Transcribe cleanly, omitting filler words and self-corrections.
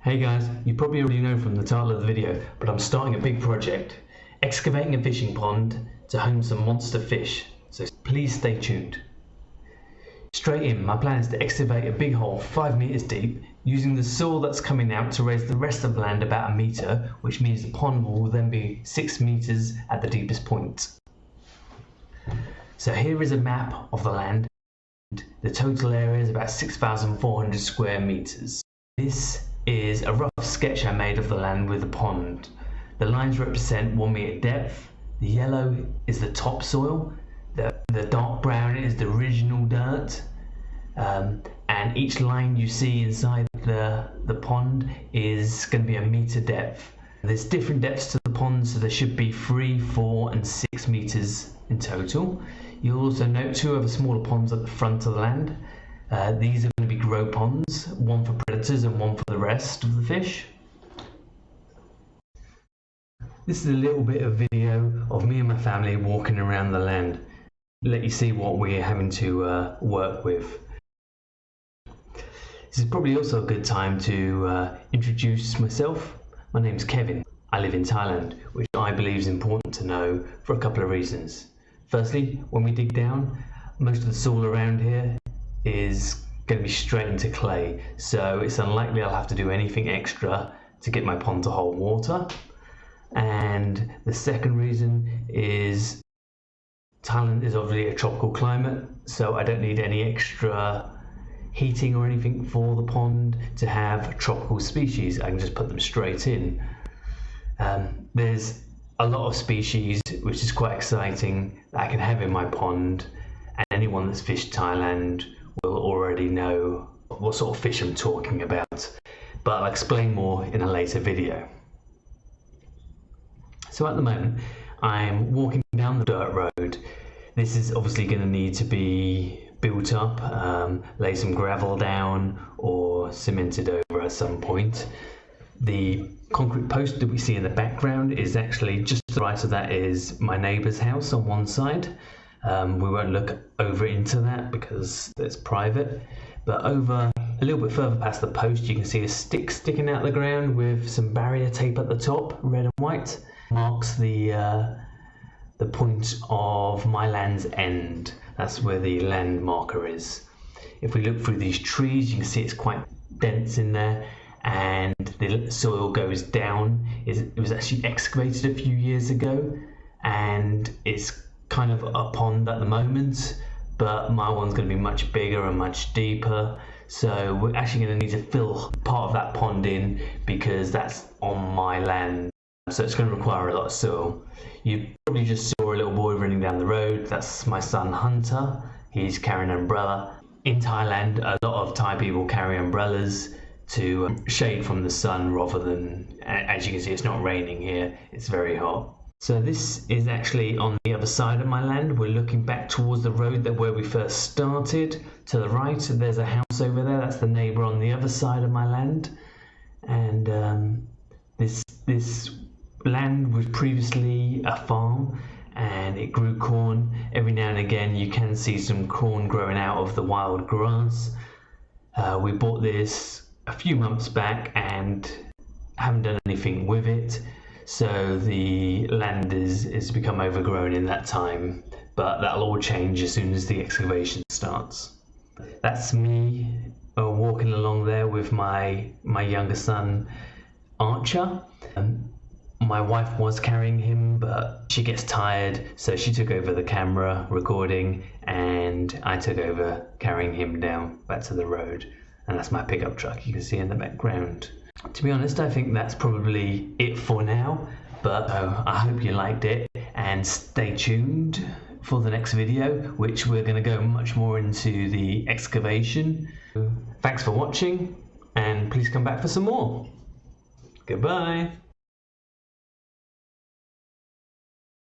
Hey guys, you probably already know from the title of the video, but I'm starting a big project, excavating a fishing pond to home some monster fish, so please stay tuned. Straight in, my plan is to excavate a big hole 5 meters deep, using the soil that's coming out to raise the rest of the land about 1 meter, which means the pond will then be 6 meters at the deepest point. So here is a map of the land. The total area is about 6,400 square meters. This is a rough sketch I made of the land with the pond. The lines represent 1 meter depth. The yellow is the topsoil. The dark brown is the original dirt. And each line you see inside the pond is going to be 1 meter depth. There's different depths to the pond, so there should be 3, 4 and 6 meters in total. You'll also note 2 other smaller ponds at the front of the land. These are going to be grow ponds, one for predators and one for the rest of the fish. This is a little bit of video of me and my family walking around the land. Let you see what we're having to work with. This is probably also a good time to introduce myself. My name's Kevin. I live in Thailand, which I believe is important to know for a couple of reasons. Firstly, when we dig down, most of the soil around here is going to be straight into clay, so it's unlikely I'll have to do anything extra to get my pond to hold water. And the second reason is Thailand is obviously a tropical climate, so I don't need any extra heating or anything for the pond to have tropical species. I can just put them straight in. There's a lot of species, which is quite exciting, that I can have in my pond, and anyone that's fished Thailand will already know what sort of fish I'm talking about, but I'll explain more in a later video. So at the moment I'm walking down the dirt road. This is obviously going to need to be built up, lay some gravel down or cemented over at some point. The concrete post that we see in the background is actually just to the right of that is my neighbour's house on one side. We won't look over into that because it's private, but over a little bit further past the post you can see a stick sticking out the ground with some barrier tape at the top, red and white. Marks the point of my land's end. That's where the land marker is. If we look through these trees you can see it's quite dense in there, and the soil goes down. It was actually excavated a few years ago and it's kind of a pond at the moment, but my one's going to be much bigger and much deeper, so we're actually going to need to fill part of that pond in because that's on my land, so it's going to require a lot of soil. You probably just saw a little boy running down the road. That's my son Hunter. He's carrying an umbrella. In Thailand, a lot of Thai people carry umbrellas to shade from the sun rather than, as you can see, it's not raining here, it's very hot. So this is actually on the other side of my land. We're looking back towards the road where we first started. To the right there's a house over there, that's the neighbour on the other side of my land. And this land was previously a farm and it grew corn. Every now and again you can see some corn growing out of the wild grass. We bought this a few months back and haven't done anything with it, so the land is become overgrown in that time, but that'll all change as soon as the excavation starts. That's me walking along there with my younger son Archer. My wife was carrying him, but she gets tired, so she took over the camera recording and I took over carrying him down back to the road. And that's my pickup truck you can see in the background. To be honest, I think that's probably it for now, but I hope you liked it and stay tuned for the next video, which we're going to go much more into the excavation. Thanks for watching and please come back for some more. Goodbye.